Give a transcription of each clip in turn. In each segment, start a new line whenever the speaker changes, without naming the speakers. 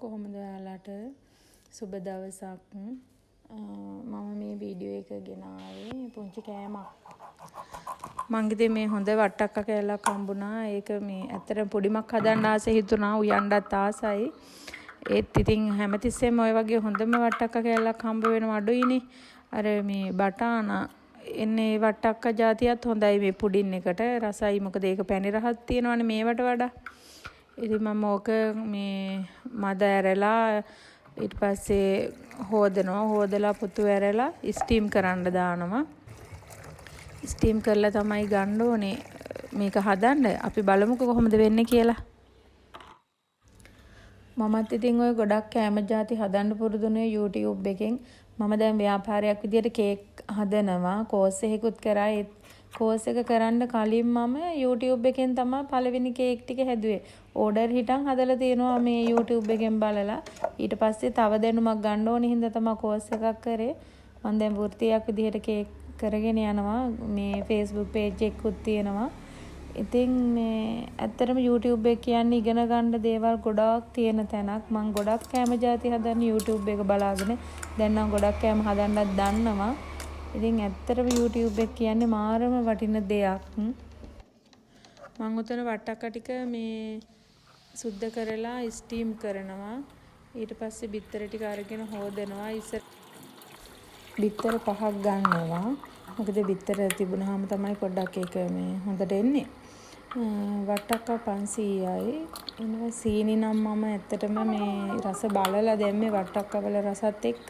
කොහොමද ඔයාලට සුබ දවසක්. මම මේ වීඩියෝ එක ගෙන ආවේ පුංචි කෑමක්. මං ඉතින් මේ හොඳ වට්ටක්ක කෑල්ලක් හම්බුණා. ඒක මේ ඇත්තටම පොඩිමක් හදන්න ආසෙ හිතුණා. උයන්නත් ආසයි. ඒත් ඉතින් හැමතිස්සෙම ඔය වගේ හොඳම වට්ටක්ක කෑල්ලක් හම්බ වෙනව අඩුයිනේ. අර මේ බටාන එන්නේ වට්ටක්ක జాතියත් හොඳයි මේ පුඩින් එකට. රසයි මොකද ඒක පැණි රහක් තියෙනවනේ මේවට වඩා. ඉතින් මම ඕක මේ මද ඇරලා ඊට පස්සේ හොදනවා. හොදලා පුතු ඇරලා ස්ටීම් කරන්න දානවා. ස්ටීම් කරලා තමයි ගන්න ඕනේ මේක හදන්න. අපි බලමුකෝ කොහොමද වෙන්නේ කියලා. මමත් ඉතින් ඔය ගොඩක් කෑම ಜಾති හදන්න පුරුදුනේ YouTube එකෙන්. මම දැන් ව්‍යාපාරයක් විදියට කේක් හදනවා. කෝස් එකකුත් කරා. ඒ කෝස් එක කරන්න කලින් මම YouTube එකෙන් තමයි පළවෙනි කේක් ටික හැදුවේ. ඕඩර් හිටන් හදලා තියෙනවා මේ YouTube එකෙන් බලලා. ඊට පස්සේ තව දැනුමක් ගන්න ඕනේ හින්දා තමයි කෝස් එකක් කරේ. මම දැන් වෘත්තියක් විදියට කේක් කරගෙන යනවා. මේ Facebook page එකකුත් තියෙනවා. ඉතින් මේ ඇත්තටම YouTube එක කියන්නේ ඉගෙන ගන්න දේවල් ගොඩාක් තියෙන තැනක්. මම ගොඩක් කෑම ಜಾති හදන්න YouTube එක බලාගෙන දැන් නම් ගොඩක් කෑම හදන්නත් දන්නවා. ඉතින් ඇත්තටම YouTube එක කියන්නේ මාරම වටින දෙයක්. මම උතන වට්ටක්ක ටික මේ සුද්ධ කරලා ස්ටීම් කරනවා. ඊට පස්සේ බිත්තර ටික අරගෙන හොදනවා. බිත්තර 5ක් ගන්නවා. මොකද බිත්තර තිබුණාම තමයි පොඩ්ඩක් ඒක මේ හොඳට එන්නේ. වට්ටක්ක 500යි. එනවා සීනි නම් මම ඇත්තටම මේ රස බලලා දැම්මේ වට්ටක්කවල රසත් එක්ක.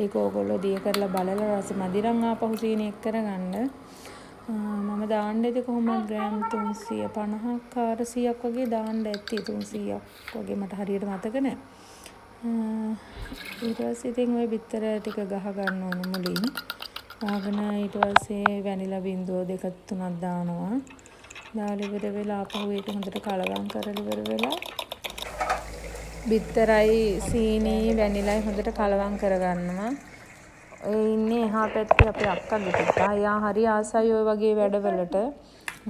ඒක ඕගොල්ලෝ දිය කරලා බලලා රස මදිරන් ආපහු සීනි එක් කරගන්න. මම දාන්න ඇති කොහොමද ග්‍රෑම් 350ක් 400ක් වගේ දාන්න ඇති. 300ක් වගේ මට හරියට මතක නැහැ. ඊට පස්සේ ඉතින් ওই බිත්තර ටික ගහ ගන්න ඕන මුලින්. ගහගෙන ඊට පස්සේ වැනිලා බින්දුව 2 3ක් දානවා. දාලා ඉවර වෙලා ආපහු ඒක හොඳට කලවම් කරලා ඉවර වෙලා බිත්තරයි සීනි වැනිලයි හොඳට කලවම් කරගන්නවා. ඒ ඉන්නේ එහා පැත්තේ අපේ අක්කගේ පුතා. එයා හරි ආසයි ඔය වගේ වැඩවලට.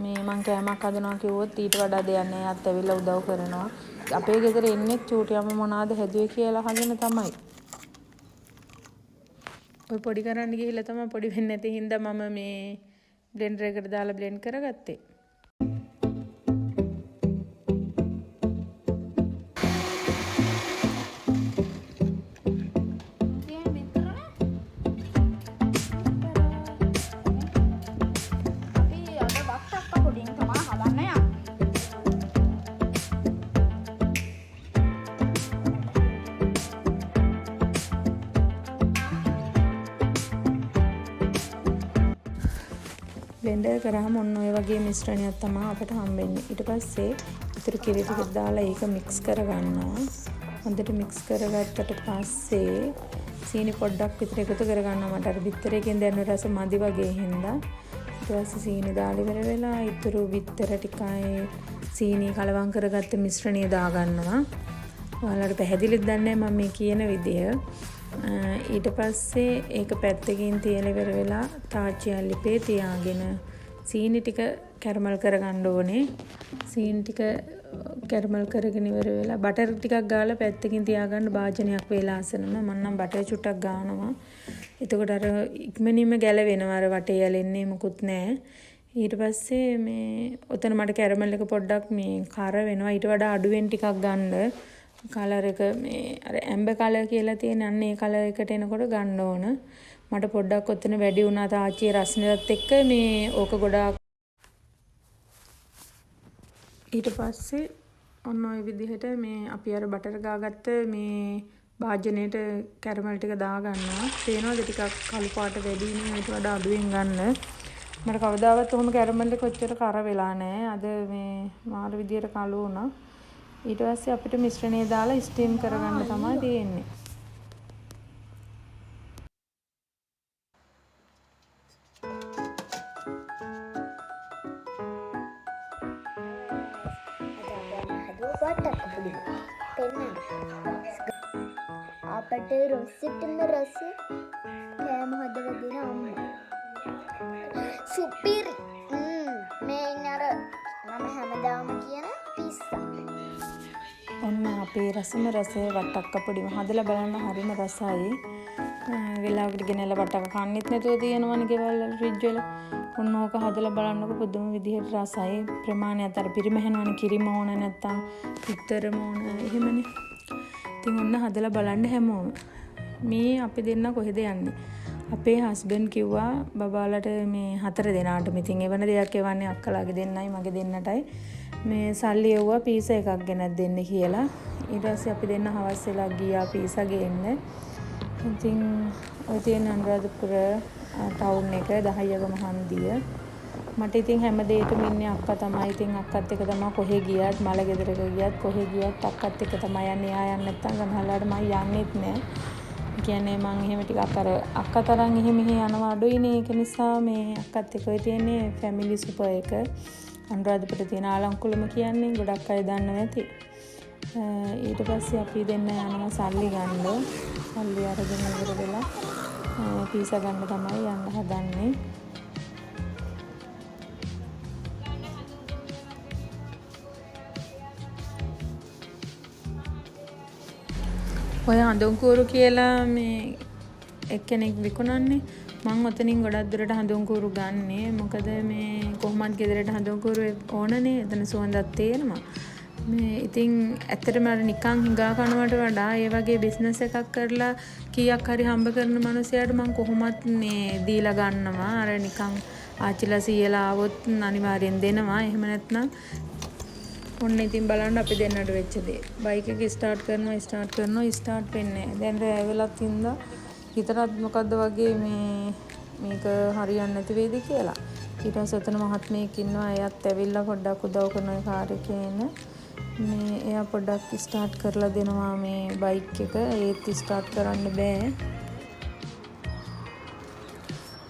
මේ මං කෑමක් හදනවා කිව්වොත් ඊට වඩා දෙයක් නෑ. එයාත් ඇවිල්ලා උදව් කරනවා. අපේ ගෙදර එන්නේ චූටියම මොනවාද හැදුවේ කියලා අහගෙන තමයි. ඔය පොඩි කරන්න ගිහිල්ලා තමයි පොඩි වෙන්නේ නැති හින්දා මම මේ බ්ලෙන්ඩර් එකට දාලා බ්ලෙන්ඩ් කරගත්තේ. බ්ලෙන්ඩර් කරාම ඔන්න ඔය වගේ මිශ්‍රණයක් තමයි අපට හම්බෙන්නේ. ඊට පස්සේ ඉතුරු කිරි ටික දාලා ඒක මික්ස් කරගන්නවා. හොඳට මික්ස් කරගත්තට පස්සේ සීනි පොඩ්ඩක් විතර එකතු කරගන්නවා. මට අර බිත්තරේකින් දැනුන රස මදි වගේ හින්දා. ඊට පස්සේ සීනි දාලා ඉවර වෙලා ඉතුරු බිත්තර ටිකයි සීනි කලවම් කරගත්ත මිශ්‍රණය දාගන්නවා. ඔයාලට පැහැදිලිද දන්නේ මම මේ කියන විදිය. ඊට පස්සේ ඒක පැත්තකින් තියලා ඉවර වෙලා තාච්චියක් ලිපේ තියාගෙන සීනි ටික කැරමල් කරගන්න ඕනේ. සීනි ටික කැරමල් කරගෙන ඉවර වෙලා බටර් ටිකක් ගාලා පැත්තකින් තියාගන්න භාජනයක් වේලාසනම මම නම් බටර් චුට්ටක් ගානවා. එතකොට අර ඉක්මනින්ම ගැලවෙනවා. අර වටේ යලෙන්නේ මොකුත් නැහැ. ඊට පස්සේ මේ ඔතන මට කැරමල් එක පොඩ්ඩක් මේ කර වෙනවා. ඊට වඩා අඩුවෙන් ටිකක් ගන්න. කලර් එක මේ අර ඇම්බර් කලර් කියලා තියෙන අන්න ඒ කලර් එකට එනකොට ගන්න ඕන. මට පොඩ්ඩක් ඔතන වැඩි වුණා තාච්චියේ රසනයත් එක්ක මේ ඕක ගොඩාක්. ඊට පස්සේ ඔන්න ඔය විදිහට මේ අපි අර බටර් ගාගත්ත මේ භාජනයේට කැරමල් ටික දා ගන්නවා. පේනවද ටිකක් කළු පාට වැඩි නේ. ඊට වඩා අඩුවෙන් ගන්න. මට කවදාවත් ඔහොම කැරමල් එක කොච්චර කර වෙලා නැහැ. අද මේ මාර විදියට කළු වුණා. ඊට පස්සේ අපිට මිශ්‍රණය දාලා ස්ටීම් කරගන්න තමයි තියෙන්නේ.
අපට රොස්සෙටම රස කෑම හදලා දෙන අම්මා. සුපිරි. මේ අර මම හැමදාම කියන පිස්සා.
ඔන්න අපේ රසම රසය වට්ටක්ක පොඩිම හදලා බලන්න හරිම රසයි. වෙලාවකට ගෙනල්ලා වට්ටක්ක කන්නෙත් නැතුව තියෙනවනේ ගෙවල් වල ෆ්‍රිජ් වල. ඔන්න ඕක හදලා බලන්නකො පුදුම විදිහට රසයි. ප්‍රමාණය අතර පිරිමහනවනේ කිරිම ඕන නැත්තම් පිටරම ඕන එහෙමනේ. ඉතින් ඔන්න හදලා බලන්න හැමෝම. මේ අපි දෙන්න කොහෙද යන්නේ? අපේ හස්බන්ඩ් කිව්වා බබාලට මේ 4 දෙනාට ඉතින් එවන දෙයක් එවන්නේ අක්කලාගේ දෙන්නයි මගේ දෙන්නටයි. මේ සල්ලි එව්වා පීසා එකක් ගෙනත් දෙන්න කියලා. ඊට පස්සේ අපි දෙන්න හවස් වෙලා ගියා පීසා ගේන්න. ඉතින් ඔය තියෙන අනුරාධපුර ටවුන් එක 10ක මහන්දිය. මට ඉතින් හැම දෙයකම ඉන්නේ අක්කා තමයි. ඉතින් අක්කත් එක්ක තමයි කොහෙ ගියත් මල ගෙදරක ගියත් කොහෙ ගියත් අක්කත් එක්ක තමයි යන්නේ. ආ යන්න නැත්තම් ගමහලාට මම යන්නෙත් නෑ. කියන්නේ මම එහෙම ටිකක් අර අක්කා තරම් එහෙම යනවා අඩුයිනේ. ඒක නිසා මේ අක්කත් එක්ක ඔය තියෙන්නේ ෆැමිලි සුපර් එක. අනුරාධපුර තියෙන ආලංකුලම කියන්නේ ගොඩක් අය දන්නවා ඇති. ඊට පස්සේ අපි දෙන්න යනවා සල්ලි ගන්න. සල්ලි අරගෙන ඉවර වෙලා පීසා ගන්න තමයි යන්න හදන්නේ. ඔය හඳුන්කూరు කියලා මේ එක්කෙනෙක් විකුණන්නේ. මම ඔතනින් ගොඩක් දුරට හඳුන්කూరు ගන්නෙ. මොකද මේ කොහොමත් ගෙදරට හඳුන්කూరు ඕනනේ. එතන සුවඳක් තියෙනවා. මේ ඉතින් ඇත්තටම අර නිකන් හිඟා කනවට වඩා ඒ වගේ බිස්නස් එකක් කරලා කීයක් හරි හම්බ කරන මිනිසයාට මම කොහොමත් මේ දීලා ගන්නවා. අර නිකන් ආච්චිලා සීයලා ආවොත් අනිවාර්යෙන් දෙනවා. එහෙම නැත්නම් ඔන්න ඉතින් බලන්න අපි දෙන්නට වෙච්ච දේ. බයික් එක ස්ටාර්ට් කරනවා වෙන්නේ. දැන් රෑ වෙලත් ඉඳලා හිතරත් මොකද්ද වගේ මේක හරියන්නේ නැති වේද කියලා. ඊට පස්සේ ඔතන මහත්මයෙක් ඉන්නවා. එයාත් ඇවිල්ලා පොඩ්ඩක් උදව් කරන ඒ කාර් එකේ එන. මේ එයා පොඩ්ඩක් ස්ටාර්ට් කරලා දෙනවා මේ බයික් එක. ඒත් ස්ටාර්ට් කරන්න බෑ.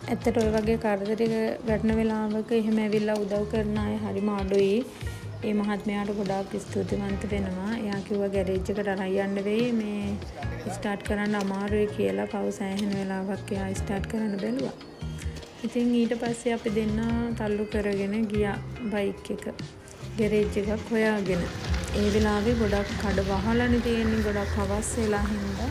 ඇත්තට ඔය වගේ කරදරයක වැටෙන වෙලාවක එහෙම ඇවිල්ලා උදව් කරන අය හරිම අඩුයි. ඒ මහත්මයාට ගොඩාක් ස්තුතිවන්ත වෙනවා. එයා කිව්වා ගෑරේජ් එකට අරන් යන්න වෙයි මේ ස්ටාර්ට් කරන්න අමාරුයි කියලා. පව් සෑහෙන වෙලාවක් එයා ස්ටාර්ට් කරන්න බැලුවා. ඉතින් ඊට පස්සේ අපි දෙන්න තල්ලු කරගෙන ගියා බයික් එක ගෑරේජ් එකක් හොයාගෙන. ඒ වෙලාවේ ගොඩක් කඩ වහලානේ තියෙන්නේ. ගොඩක් හවස් වෙලා හින්දා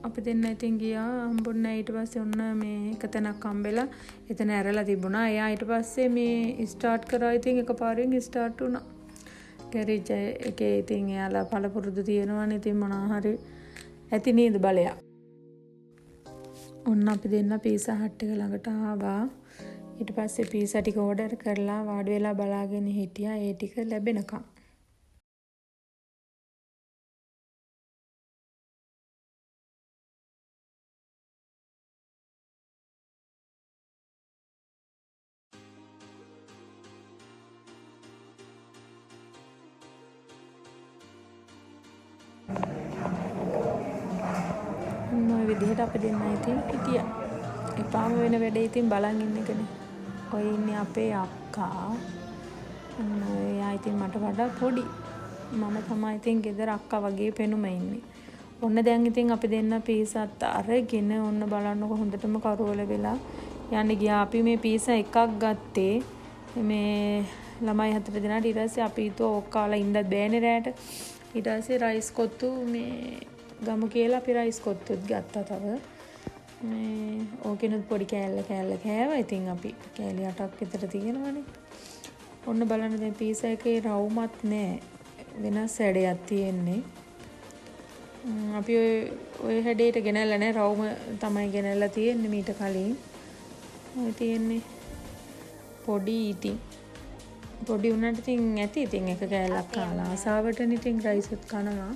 අපි දෙන්න ඉතින් ගියා හම්බුනේ. ඊට පස්සේ ඔන්න මේ එක තැනක් හම්බෙලා එතන ඇරලා තිබුණා. එයා ඊට පස්සේ මේ ස්ටාර්ට් කරා. ඉතින් එකපාරෙන් ස්ටාර්ට් වුණා. ගෑරේජ් එකේ ඉතින් එයාලා පළපුරුදු තියෙනවනේ. ඉතින් මොනවා හරි ඇති නේද බලයක්. ඔන්න අපි දෙන්න පීසා හට් එක ළඟට ආවා. ඊට පස්සේ පීසා ටික ඕඩර් කරලා වාඩි වෙලා බලාගෙන හිටියා ඒ ටික ලැබෙනකම්. ඔය විදිහට අපි දෙන්න ඉතින් හිටියා. එපාම වෙන වැඩේ ඉතින් බලන් ඉන්න එකනේ. ඔය ඉන්නේ අපේ අක්කා. එයා ඉතින් මට වඩා පොඩි. මම තමයි ඉතින් ගෙදර අක්කා වගේ පෙනුම ඉන්නේ. ඔන්න දැන් ඉතින් අපි දෙන්න පීසාත් අරගෙන ඔන්න බලන්නකො හොඳටම කරවල වෙලා යන්න ගියා. අපි මේ පීසා එකක් ගත්තේ මේ ළමයි 4 දෙනාට. ඊට පස්සේ අපි හිතුවා ඕක කාලා ඉන්නත් බෑනේ රැට. ඊට පස්සේ රයිස් කොත්තු මේ ගම කියලා අපි රයිස් කොත්තුත් ගත්තා තව. මේ ඕකෙනුත් පොඩි කෑල්ල කෑවා. ඉතින් අපි කෑලි 8ක් විතර තියෙනවනේ. ඔන්න බලන්න දැන් පීසා එකේ රවුමත් නැහැ. වෙනස් හැඩයක් තියෙන්නේ. අපි ඔය හැඩයට ගෙනල්ලා නැහැ. රවුම තමයි ගෙනල්ලා තියෙන්නේ මීට කලින්. ඔය තියෙන්නේ පොඩි ඉතින්. පොඩි උනට ඉතින් ඇති ඉතින් එක කෑල්ලක් කාලා ආසාවටනේ ඉතින් රයිස්ත් කනවා.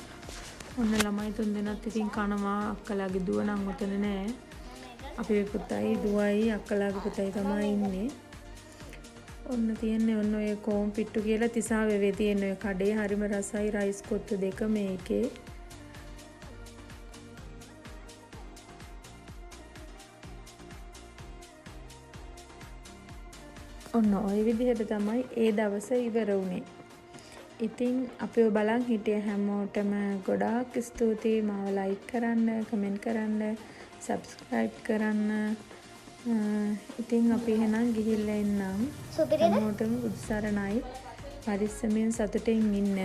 ඔන්න ළමයි 3 දෙනාත් ඉතින් කනවා. අක්කලාගේ දුව නම් උතන නෑ. අපේ පුතයි දුවයි අක්කලාගේ පුතයි තමයි ඉන්නේ. ඔන්න තියන්නේ ඔන්න ඔය කෝම් පිට්ටු කියලා තිසා වෙවේ තියෙන ඔය කඩේ හරිම රසයි රයිස් කොත්තු දෙක මේකේ. ඔන්න ඔය විදිහට තමයි ඒ දවස ඉවර වුණේ. ඉතින් අපිව බලන් හිටිය හැමෝටම ගොඩාක් ස්තුතියි. මාව ලයික් කරන්න, කමෙන්ට් කරන්න, සබ්ස්ක්‍රයිබ් කරන්න. ඉතින් අපි එහෙනම් ගිහිල්ලා එන්නම්. හැමෝටම උත්සාරණයි. පරිස්සමෙන් සතුටින් ඉන්න.